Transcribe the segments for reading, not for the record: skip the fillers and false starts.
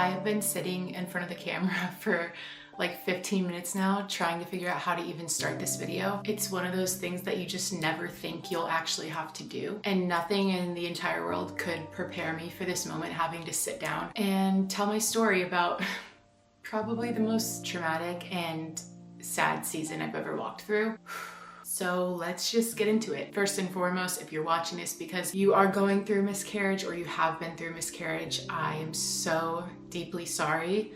I've been sitting in front of the camera for like 15 minutes now trying to figure out how to even start this video. It's one of those things that you just never think you'll actually have to do, and nothing in the entire world could prepare me for this moment, having to sit down and tell my story about probably the most traumatic and sad season I've ever walked through. So let's just get into it. First and foremost, if you're watching this because you are going through miscarriage or you have been through miscarriage, I am so deeply sorry.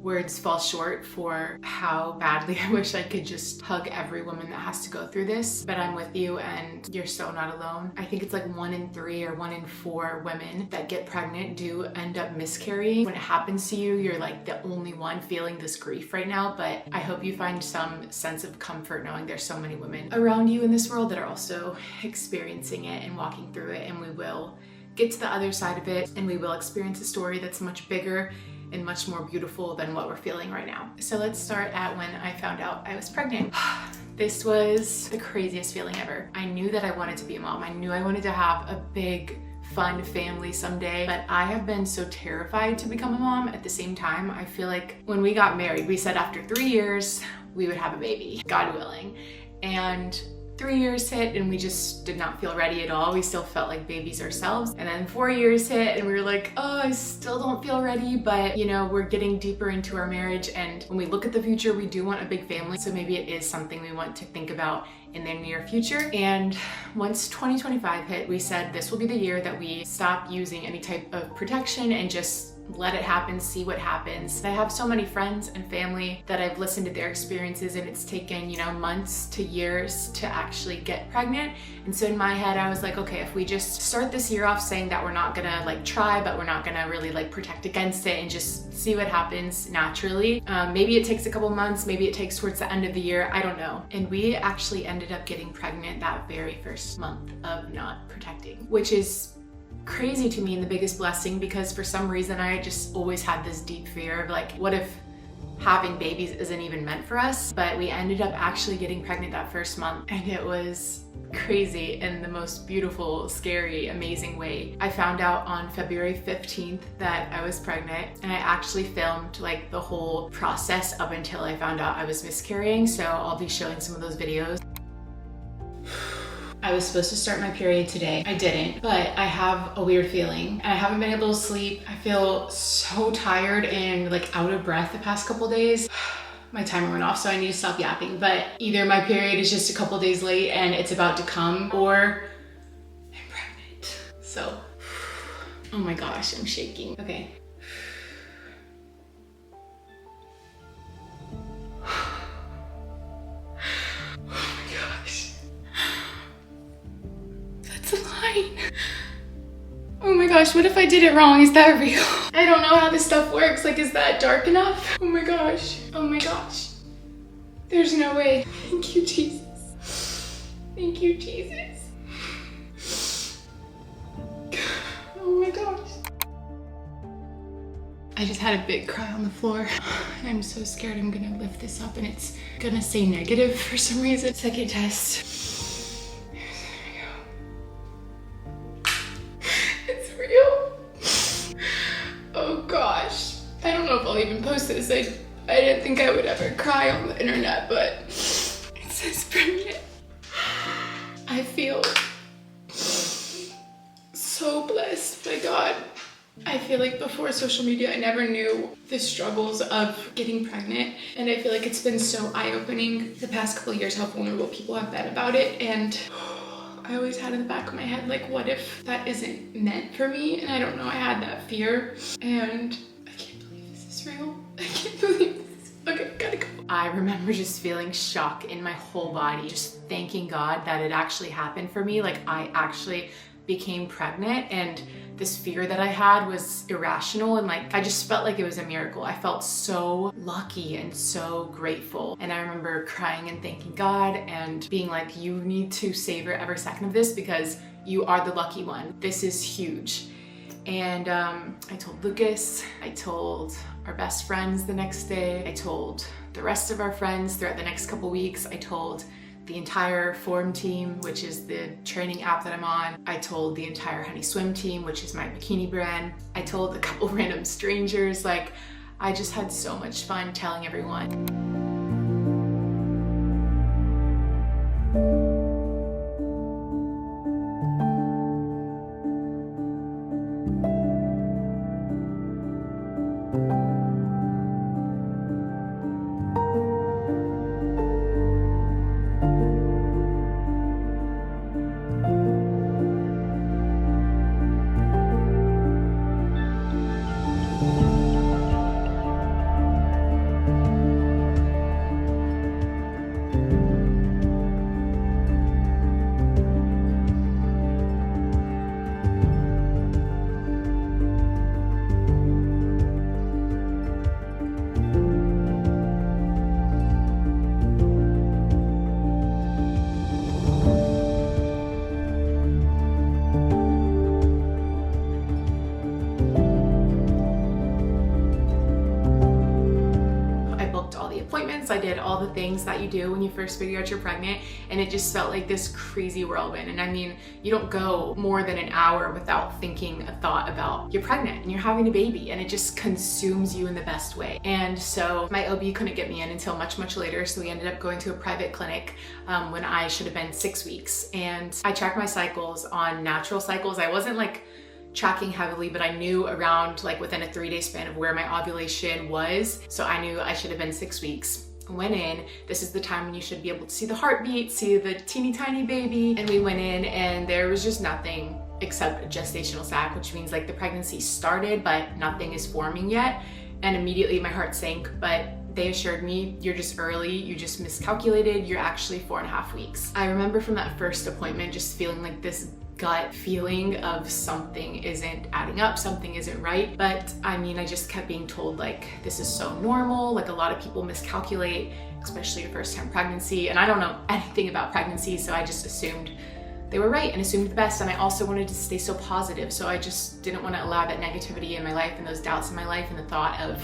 Words fall short for how badly I wish I could just hug every woman that has to go through this, but I'm with you and you're so not alone. I think it's like 1 in 3 or 1 in 4 women that get pregnant do end up miscarrying. When it happens to you, you're like the only one feeling this grief right now, but I hope you find some sense of comfort knowing there's so many women around you in this world that are also experiencing it and walking through it, and we will get to the other side of it and we will experience a story that's much bigger and much more beautiful than what we're feeling right now. So let's start at when I found out I was pregnant. This was the craziest feeling ever. I knew that I wanted to be a mom. I knew I wanted to have a big, fun family someday, but I have been so terrified to become a mom. At the same time, I feel like when we got married, we said after 3 years, we would have a baby, God willing. And 3 years hit and we just did not feel ready at all. We still felt like babies ourselves. And then 4 years hit and we were like, oh, I still don't feel ready, but you know, we're getting deeper into our marriage. And when we look at the future, we do want a big family. So maybe it is something we want to think about in the near future. And once 2025 hit, we said this will be the year that we stop using any type of protection and just let it happen, see what happens. I have so many friends and family that I've listened to their experiences, and it's taken, you know, months to years to actually get pregnant. And so in my head, I was like, okay, if we just start this year off saying that we're not gonna like try, but we're not gonna really like protect against it and just see what happens naturally. Maybe it takes a couple months, maybe it takes towards the end of the year, I don't know. And we actually ended up getting pregnant that very first month of not protecting, which is crazy to me and the biggest blessing, because for some reason I just always had this deep fear of like, what if having babies isn't even meant for us? But we ended up actually getting pregnant that first month, and it was crazy in the most beautiful, scary, amazing way. I found out on February 15th that I was pregnant, and I actually filmed like the whole process up until I found out I was miscarrying, so I'll be showing some of those videos. I was supposed to start my period today. I didn't, but I have a weird feeling. I haven't been able to sleep. I feel so tired and like out of breath the past couple days. My timer went off, so I need to stop yapping, but either my period is just a couple days late and it's about to come, or I'm pregnant. So, oh my gosh, I'm shaking. Okay. Oh my gosh, what if I did it wrong? Is that real? I don't know how this stuff works. Like, is that dark enough? Oh my gosh. Oh my gosh. There's no way. Thank you, Jesus. Thank you, Jesus. Oh my gosh. I just had a big cry on the floor. I'm so scared I'm gonna lift this up and it's gonna say negative for some reason. Second test. Oh gosh, I don't know if I'll even post this. I didn't think I would ever cry on the internet, but it says pregnant. I feel so blessed by God. I feel like before social media, I never knew the struggles of getting pregnant, and I feel like it's been so eye-opening the past couple of years how vulnerable people have been about it. And I always had in the back of my head, like, what if that isn't meant for me? And I don't know, I had that fear, and I can't believe this is real. I can't believe this. Okay, gotta go. I remember just feeling shock in my whole body, just thanking God that it actually happened for me. Like, I actually became pregnant, and this fear that I had was irrational, and like I just felt like it was a miracle. I felt so lucky and so grateful, and I remember crying and thanking God and being like, you need to savor every second of this because you are the lucky one. This is huge. And I told Lucas, I told our best friends the next day, I told the rest of our friends throughout the next couple weeks, I told the entire Form team, which is the training app that I'm on. I told the entire Honey Swim team, which is my bikini brand. I told a couple random strangers. Like, I just had so much fun telling everyone. I did all the things that you do when you first figure out you're pregnant, and it just felt like this crazy whirlwind. And I mean, you don't go more than an hour without thinking a thought about you're pregnant and you're having a baby, and it just consumes you in the best way. And so my OB couldn't get me in until much later, so we ended up going to a private clinic when I should have been 6 weeks. And I tracked my cycles on natural cycles. I wasn't like tracking heavily, but I knew around like within a 3-day span of where my ovulation was. So I knew I should have been 6 weeks. Went in, this is the time when you should be able to see the heartbeat, see the teeny tiny baby. And we went in and there was just nothing except a gestational sac, which means like the pregnancy started, but nothing is forming yet. And immediately my heart sank, but they assured me, you're just early, you just miscalculated, you're actually 4.5 weeks. I remember from that first appointment just feeling like this gut feeling of something isn't adding up, something isn't right. But I mean, I just kept being told like, this is so normal. Like a lot of people miscalculate, especially your first time pregnancy. And I don't know anything about pregnancy, so I just assumed they were right and assumed the best. And I also wanted to stay so positive. So I just didn't want to allow that negativity in my life and those doubts in my life and the thought of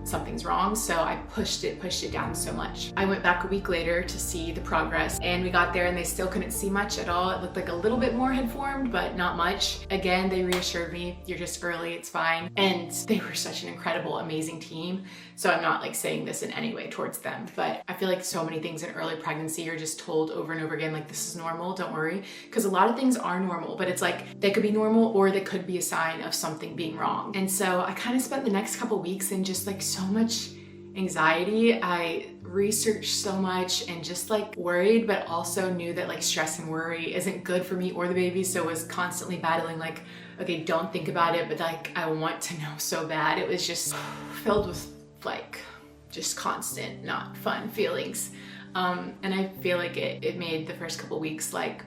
something's wrong. So I pushed it down so much. I went back a week later to see the progress, and we got there and they still couldn't see much at all. It looked like a little bit more had formed, but not much. Again, they reassured me, you're just early, it's fine. And they were such an incredible, amazing team. So I'm not like saying this in any way towards them, but I feel like so many things in early pregnancy you're just told over and over again, like, this is normal, don't worry. Because a lot of things are normal, but it's like they could be normal or they could be a sign of something being wrong. And so I kind of spent the next couple weeks in just like so much anxiety. I researched so much and just like worried, but also knew that like stress and worry isn't good for me or the baby. So was constantly battling like, okay, don't think about it, but like I want to know so bad. It was just filled with like just constant not fun feelings. And I feel like it made the first couple weeks like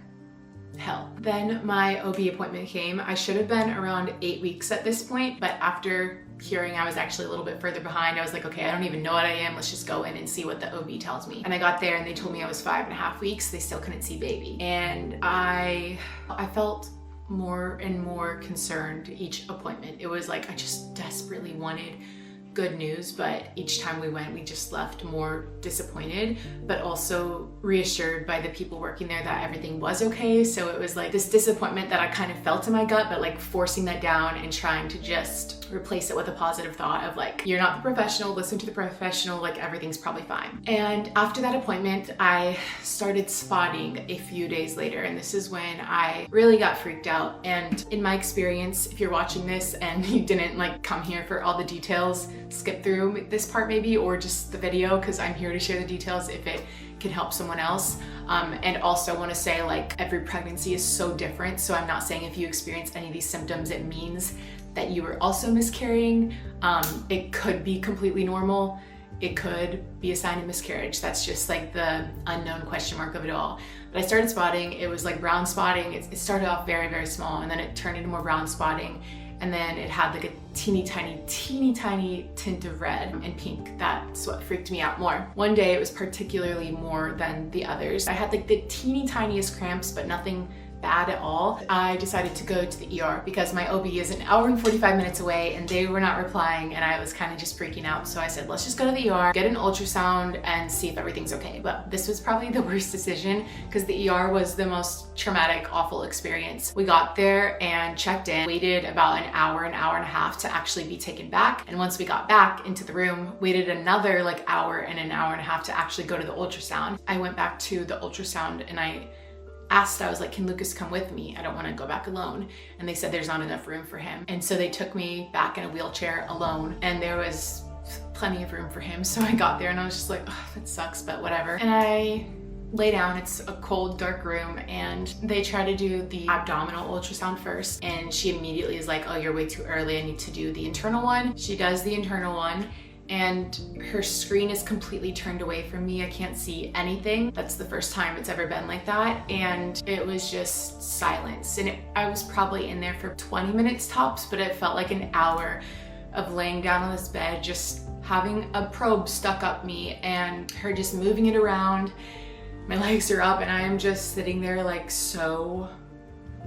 hell. Then my OB appointment came. I should have been around 8 weeks at this point, but after hearing I was actually a little bit further behind, I was like, okay, I don't even know what I am. Let's just go in and see what the OB tells me. And I got there and they told me I was 5.5 weeks. They still couldn't see baby. And I felt more and more concerned each appointment. It was like I just desperately wanted good news, but each time we went, we just left more disappointed, but also reassured by the people working there that everything was okay. So it was like this disappointment that I kind of felt in my gut, but like forcing that down and trying to just replace it with a positive thought of like, you're not the professional, listen to the professional, like everything's probably fine. And after that appointment, I started spotting a few days later, and this is when I really got freaked out. And in my experience, if you're watching this and you didn't like come here for all the details, skip through this part maybe, or just the video, because I'm here to share the details if it can help someone else. And also want to say like every pregnancy is so different. So I'm not saying if you experience any of these symptoms, it means that you were also miscarrying. It could be completely normal. It could be a sign of miscarriage. That's just like the unknown question mark of it all. But I started spotting, it was like brown spotting. It started off very, very small, and then it turned into more brown spotting. And then it had like a teeny tiny tint of red and pink. That's what freaked me out more. One day it was particularly more than the others. I had like the teeny tiniest cramps, but nothing bad at all, I decided to go to the ER because my OB is an hour and 45 minutes away and they were not replying and I was kind of just freaking out. So I said, let's just go to the ER, get an ultrasound and see if everything's okay. But this was probably the worst decision because the ER was the most traumatic, awful experience. We got there and checked in, waited about an hour and a half to actually be taken back. And once we got back into the room, waited another like hour and an hour and a half to actually go to the ultrasound. I went back to the ultrasound and I asked, I was like, can Lucas come with me? I don't want to go back alone. And they said there's not enough room for him. And so they took me back in a wheelchair alone and there was plenty of room for him. So I got there and I was just like, oh, that sucks, but whatever. And I lay down, it's a cold, dark room, and they try to do the abdominal ultrasound first. And she immediately is like, oh, you're way too early. I need to do the internal one. She does the internal one. And her screen is completely turned away from me. I can't see anything. That's the first time it's ever been like that. And it was just silence. And I was probably in there for 20 minutes tops, but it felt like an hour of laying down on this bed, just having a probe stuck up me and her just moving it around. My legs are up and I am just sitting there like so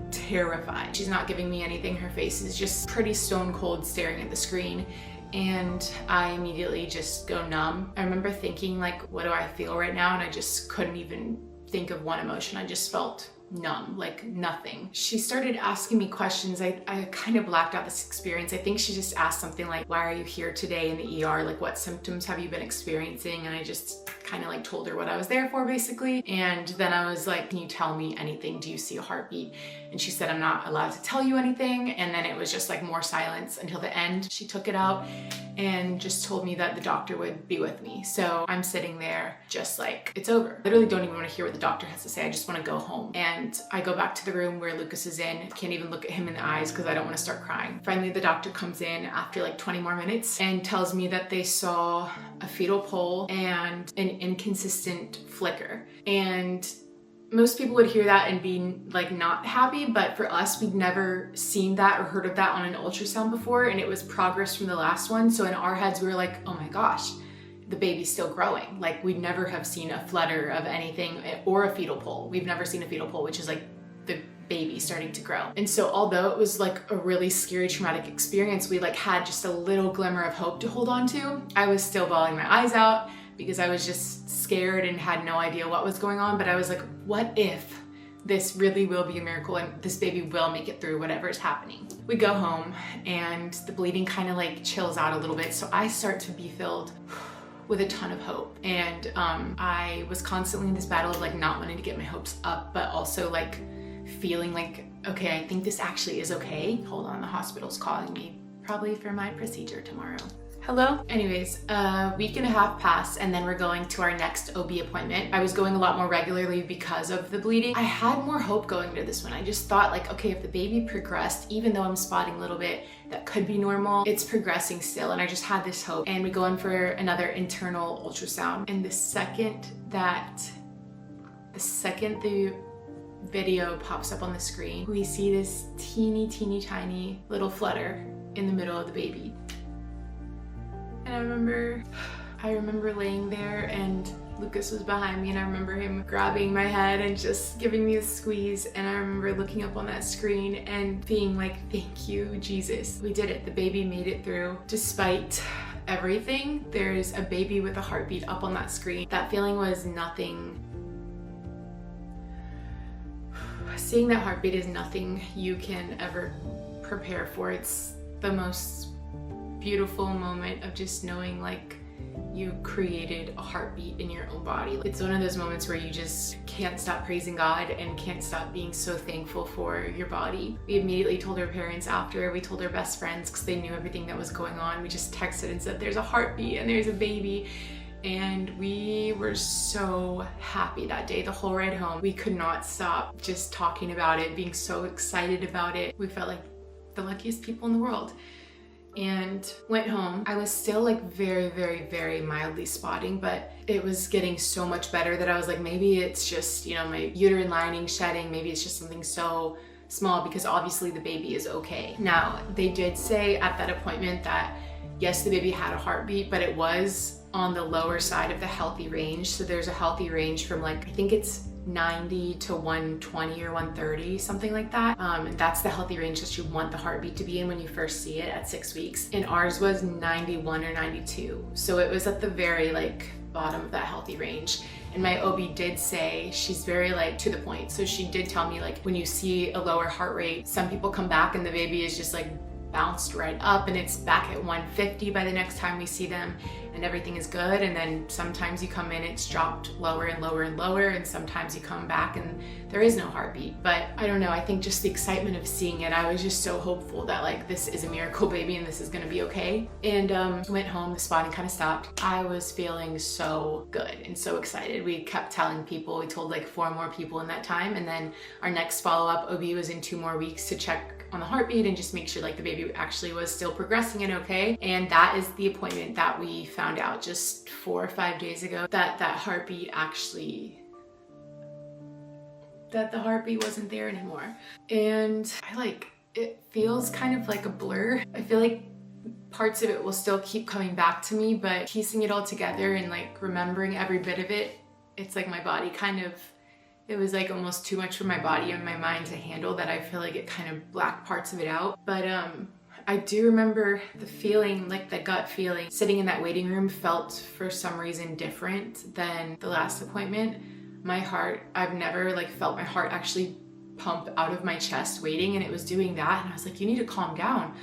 terrified. She's not giving me anything. Her face is just pretty stone cold staring at the screen. And I immediately just go numb. I remember thinking like, what do I feel right now? And I just couldn't even think of one emotion. I just felt numb, like nothing. She started asking me questions. I kind of blacked out this experience. I think she just asked something like, why are you here today in the ER? Like, what symptoms have you been experiencing? And I just kind of like told her what I was there for basically. And then I was like, can you tell me anything? Do you see a heartbeat? And she said, I'm not allowed to tell you anything. And then it was just like more silence until the end. She took it out and just told me that the doctor would be with me. So I'm sitting there just like, it's over. Literally don't even want to hear what the doctor has to say. I just want to go home. And I go back to the room where Lucas is in. Can't even look at him in the eyes because I don't want to start crying. Finally, the doctor comes in after like 20 more minutes and tells me that they saw a fetal pole and an inconsistent flicker. And most people would hear that and be like not happy, but for us, we'd never seen that or heard of that on an ultrasound before, and it was progress from the last one. So in our heads, we were like, oh my gosh, the baby's still growing. Like we'd never have seen a flutter of anything or a fetal pole. We've never seen a fetal pole, which is like the baby starting to grow. And so although it was like a really scary, traumatic experience, we like had just a little glimmer of hope to hold on to. I was still bawling my eyes out because I was just scared and had no idea what was going on. But I was like, what if this really will be a miracle and this baby will make it through whatever is happening? We go home and the bleeding kind of like chills out a little bit. So I start to be filled with a ton of hope. And I was constantly in this battle of like not wanting to get my hopes up, but also like feeling like, okay, I think this actually is okay. Hold on, the hospital's calling me, probably for my procedure tomorrow. Hello? Anyways, a week and a half passed and then we're going to our next OB appointment. I was going a lot more regularly because of the bleeding. I had more hope going to this one. I just thought like, okay, if the baby progressed, even though I'm spotting a little bit, that could be normal, it's progressing still. And I just had this hope. And we go in for another internal ultrasound. And the second the video pops up on the screen, we see this teeny tiny little flutter in the middle of the baby. And I remember laying there and Lucas was behind me and I remember him grabbing my head and just giving me a squeeze. And I remember looking up on that screen and being like, thank you, Jesus. We did it. The baby made it through. Despite everything, there's a baby with a heartbeat up on that screen. That feeling was nothing. Seeing that heartbeat is nothing you can ever prepare for. It's the most beautiful moment of just knowing like you created a heartbeat in your own body. It's one of those moments where you just can't stop praising God and can't stop being so thankful for your body. We immediately told our parents after, we told our best friends because they knew everything that was going on. We just texted and said, there's a heartbeat and there's a baby. And we were so happy that day, the whole ride home. We could not stop just talking about it, being so excited about it. We felt like the luckiest people in the world. And went home. I was still like very mildly spotting, but it was getting so much better that I was like, maybe it's just, you know, my uterine lining shedding. Maybe it's just something so small because obviously the baby is okay. Now, they did say at that appointment that yes, the baby had a heartbeat, but it was on the lower side of the healthy range. So there's a healthy range from like, I think it's 90 to 120 or 130, something like that. And that's the healthy range that you want the heartbeat to be in when you first see it at 6 weeks. And ours was 91 or 92. So it was at the very like bottom of that healthy range. And my OB did say, she's very like to the point. So she did tell me like, when you see a lower heart rate, some people come back and the baby is just like bounced right up and it's back at 150 by the next time we see them and everything is good. And then sometimes you come in, it's dropped lower and lower and lower, and sometimes you come back and there is no heartbeat. But I don't know, I think just the excitement of seeing it, I was just so hopeful that like this is a miracle baby and this is gonna be okay. And went home, the spotting kind of stopped. I was feeling so good and so excited. We kept telling people, we told like 4 more people in that time, and then our next follow-up OB was in 2 more weeks to check on the heartbeat and just make sure like the baby actually was still progressing and okay. And that is the appointment that we found out just 4 or 5 days ago, that heartbeat actually, that the heartbeat wasn't there anymore. And it feels kind of like a blur. I feel like parts of it will still keep coming back to me, but piecing it all together and like remembering every bit of it, it's like my body kind of, it was like almost too much for my body and my mind to handle, that I feel like it kind of blacked parts of it out. But I do remember the feeling, like the gut feeling, sitting in that waiting room felt for some reason different than the last appointment. My heart, I've never like felt my heart actually pump out of my chest waiting, and it was doing that. And I was like, you need to calm down.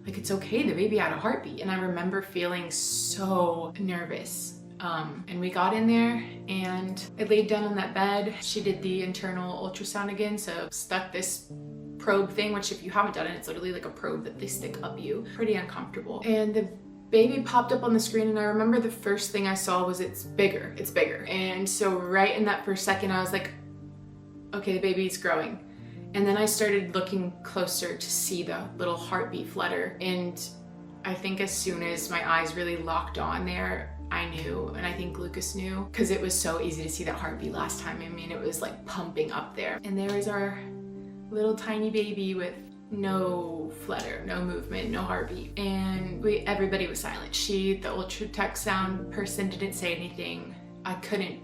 Like, it's okay, the baby had a heartbeat. And I remember feeling so nervous. And we got in there and I laid down on that bed. She did the internal ultrasound again, so stuck this probe thing, which if you haven't done it, it's literally like a probe that they stick up you. Pretty uncomfortable. And the baby popped up on the screen, and I remember the first thing I saw was it's bigger. And so right in that first second, I was like, okay, the baby's growing. And then I started looking closer to see the little heartbeat flutter. And I think as soon as my eyes really locked on there, I knew, and I think Lucas knew, because it was so easy to see that heartbeat last time. I mean, it was like pumping up there. And there was our little tiny baby with no flutter, no movement, no heartbeat. And everybody was silent. The ultrasound person didn't say anything. I couldn't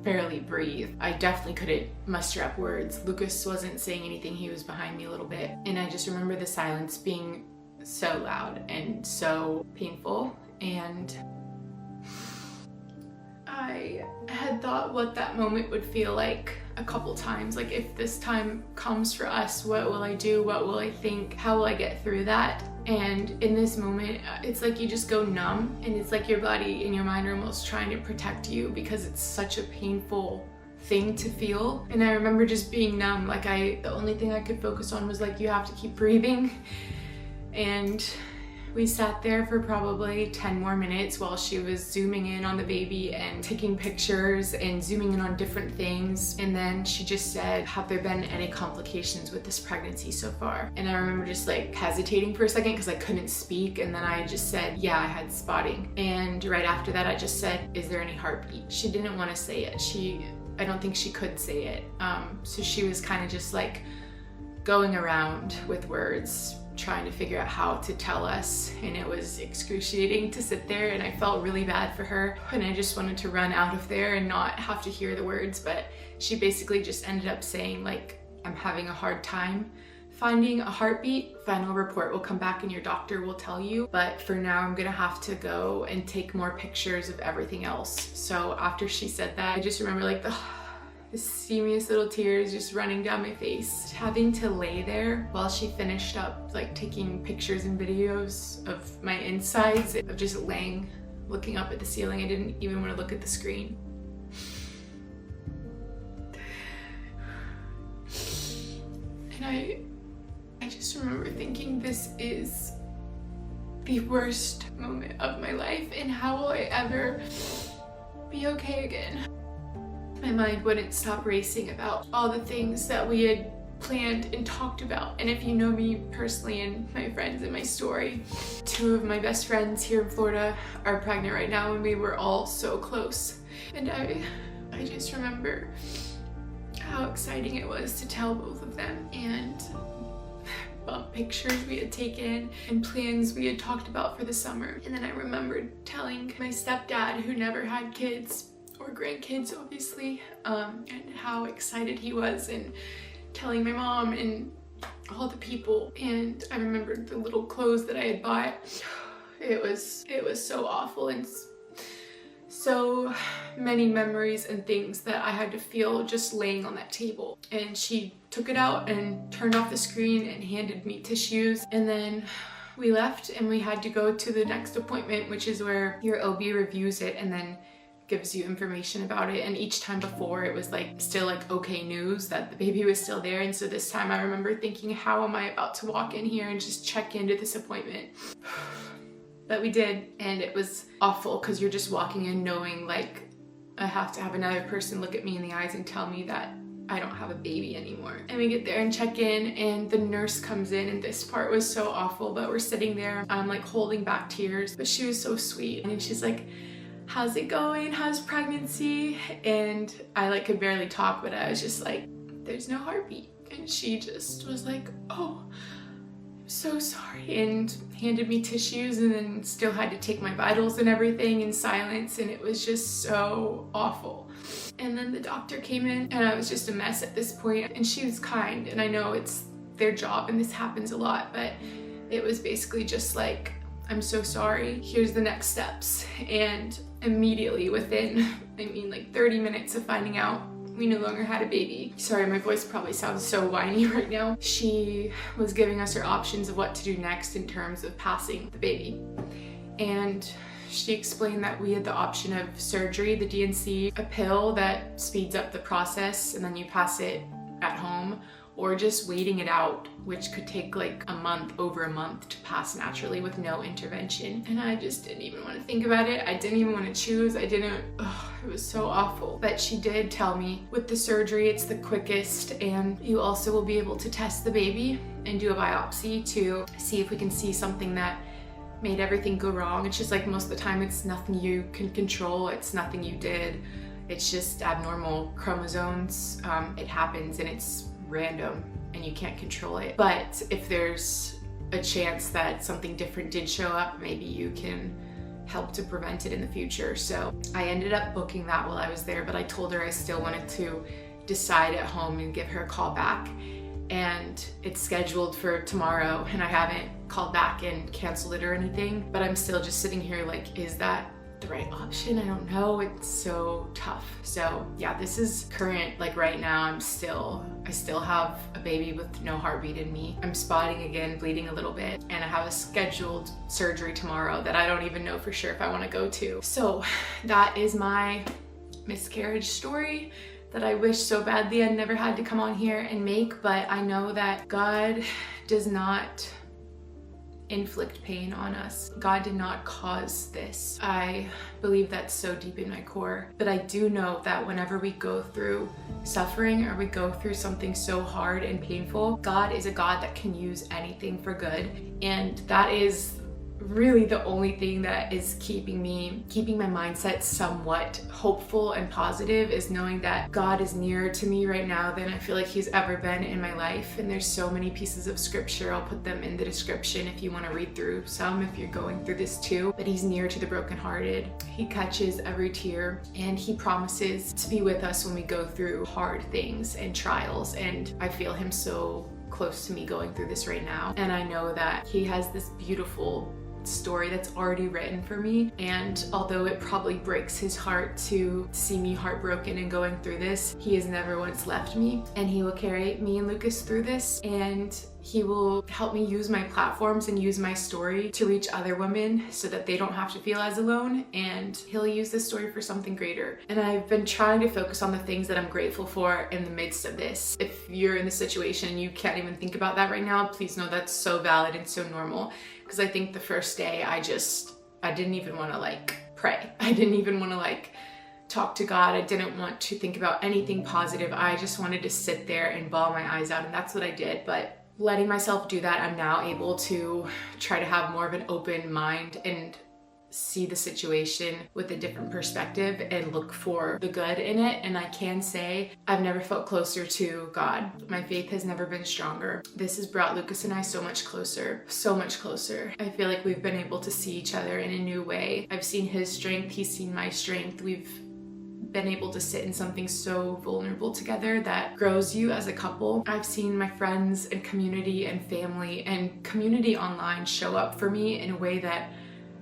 barely breathe. I definitely couldn't muster up words. Lucas wasn't saying anything. He was behind me a little bit. And I just remember the silence being so loud and so painful. And I had thought what that moment would feel like a couple times. Like, if this time comes for us, what will I do? What will I think? How will I get through that? And in this moment, it's like you just go numb, and it's like your body and your mind are almost trying to protect you because it's such a painful thing to feel. And I remember just being numb. Like, the only thing I could focus on was like, you have to keep breathing. And we sat there for probably 10 more minutes while she was zooming in on the baby and taking pictures and zooming in on different things. And then she just said, have there been any complications with this pregnancy so far? And I remember just like hesitating for a second because I couldn't speak. And then I just said, yeah, I had spotting. And right after that, I just said, is there any heartbeat? She didn't want to say it. I don't think she could say it. So she was kind of just like going around with words, trying to figure out how to tell us, and it was excruciating to sit there, and I felt really bad for her, and I just wanted to run out of there and not have to hear the words. But she basically just ended up saying like, I'm having a hard time finding a heartbeat. Final report will come back and your doctor will tell you, but for now I'm gonna have to go and take more pictures of everything else. So after she said that, I just remember like the steamiest little tears just running down my face. Having to lay there while she finished up like taking pictures and videos of my insides, of just laying, looking up at the ceiling. I didn't even want to look at the screen. And I just remember thinking, this is the worst moment of my life, and how will I ever be okay again? My mind wouldn't stop racing about all the things that we had planned and talked about. And if you know me personally and my friends and my story, 2 of my best friends here in Florida are pregnant right now, and we were all so close. And I just remember how exciting it was to tell both of them, and bump pictures we had taken and plans we had talked about for the summer. And then I remembered telling my stepdad, who never had kids, or grandkids obviously, and how excited he was, and telling my mom and all the people. And I remembered the little clothes that I had bought. It was so awful, and so many memories and things that I had to feel just laying on that table. And she took it out and turned off the screen and handed me tissues, and then we left and we had to go to the next appointment, which is where your OB reviews it and then gives you information about it. And each time before, it was like still like okay news that the baby was still there. And so this time I remember thinking, how am I about to walk in here and just check into this appointment? But we did, and it was awful because you're just walking in knowing like I have to have another person look at me in the eyes and tell me that I don't have a baby anymore. And we get there and check in, and the nurse comes in, and this part was so awful, but we're sitting there, I'm like holding back tears, but she was so sweet. And she's like, how's it going? How's pregnancy? And I like could barely talk, but I was just like, there's no heartbeat. And she just was like, oh, so sorry, and handed me tissues, and then still had to take my vitals and everything in silence. And it was just so awful. And then the doctor came in, and I was just a mess at this point, and she was kind, and I know it's their job and this happens a lot, but it was basically just like, I'm so sorry, here's the next steps. And immediately within, like 30 minutes of finding out we no longer had a baby. Sorry, my voice probably sounds so whiny right now. She was giving us her options of what to do next in terms of passing the baby. And she explained that we had the option of surgery, the DNC, a pill that speeds up the process and then you pass it at home, or just waiting it out, which could take like over a month to pass naturally with no intervention. And I just didn't even want to think about it. I didn't even want to choose. It was so awful. But she did tell me with the surgery, it's the quickest, and you also will be able to test the baby and do a biopsy to see if we can see something that made everything go wrong. It's just like most of the time it's nothing you can control. It's nothing you did. It's just abnormal chromosomes. It happens and it's random and you can't control it. But if there's a chance that something different did show up, maybe you can help to prevent it in the future. So I ended up booking that while I was there, but I told her I still wanted to decide at home and give her a call back. And it's scheduled for tomorrow, and I haven't called back and canceled it or anything, but I'm still just sitting here like, is that the right option? I don't know. It's so tough. So yeah, this is current, like right now I still have a baby with no heartbeat in me. I'm spotting again, bleeding a little bit, and I have a scheduled surgery tomorrow that I don't even know for sure if I want to go to. So that is my miscarriage story that I wish so badly I never had to come on here and make, but I know that God does not inflict pain on us. God did not cause this. I believe that so deep in my core. But I do know that whenever we go through suffering or we go through something so hard and painful, God is a God that can use anything for good. And that is really the only thing that is keeping my mindset somewhat hopeful and positive, is knowing that God is nearer to me right now than I feel like he's ever been in my life. And there's so many pieces of scripture, I'll put them in the description if you want to read through some, if you're going through this too. But he's near to the brokenhearted. He catches every tear, and he promises to be with us when we go through hard things and trials. And I feel him so close to me going through this right now. And I know that he has this beautiful story that's already written for me, and although it probably breaks his heart to see me heartbroken and going through this, he has never once left me, and he will carry me and Lucas through this, and he will help me use my platforms and use my story to reach other women so that they don't have to feel as alone, and he'll use this story for something greater. And I've been trying to focus on the things that I'm grateful for in the midst of this. If you're in the situation and you can't even think about that right now, please know that's so valid and so normal. Because I think the first day I didn't even want to pray. I didn't even want to talk to God. I didn't want to think about anything positive. I just wanted to sit there and bawl my eyes out, and that's what I did. But letting myself do that, I'm now able to try to have more of an open mind and see the situation with a different perspective and look for the good in it. And I can say I've never felt closer to God. My faith has never been stronger. This has brought Lucas and I so much closer, so much closer. I feel like we've been able to see each other in a new way. I've seen his strength, he's seen my strength. We've been able to sit in something so vulnerable together that grows you as a couple. I've seen my friends and community and family and community online show up for me in a way that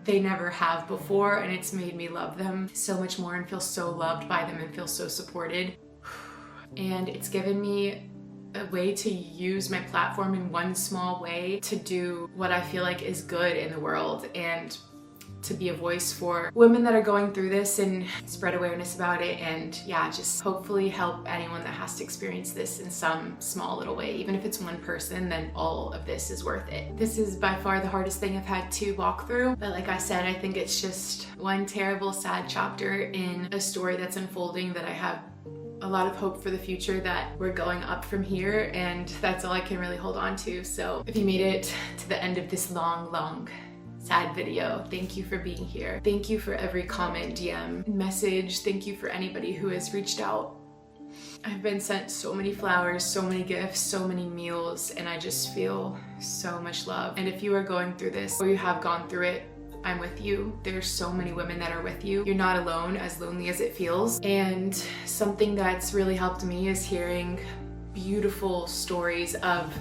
they never have before, and it's made me love them so much more and feel so loved by them and feel so supported. And it's given me a way to use my platform in one small way to do what I feel like is good in the world, and to be a voice for women that are going through this and spread awareness about it, and yeah, just hopefully help anyone that has to experience this in some small little way. Even if it's one person, then all of this is worth it. This is by far the hardest thing I've had to walk through, but like I said, I think it's just one terrible, sad chapter in a story that's unfolding, that I have a lot of hope for the future, that we're going up from here, and that's all I can really hold on to. So if you made it to the end of this long, sad video, thank you for being here. Thank you for every comment, DM, message. Thank you for anybody who has reached out. I've been sent so many flowers, so many gifts, so many meals, and I just feel so much love. And if you are going through this, or you have gone through it, I'm with you. There's so many women that are with you. You're not alone, as lonely as it feels. And something that's really helped me is hearing beautiful stories of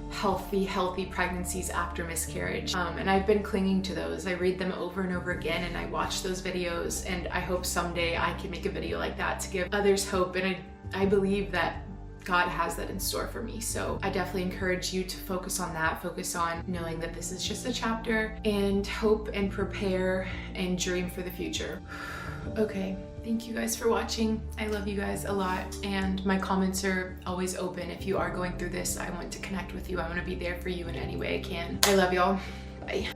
healthy pregnancies after miscarriage. And I've been clinging to those. I read them over and over again, and I watch those videos, and I hope someday I can make a video like that to give others hope. And I believe that God has that in store for me. So I definitely encourage you to focus on that, focus on knowing that this is just a chapter, and hope and prepare and dream for the future. Okay, thank you guys for watching. I love you guys a lot, and my comments are always open. If you are going through this, I want to connect with you. I want to be there for you in any way I can. I love y'all. Bye.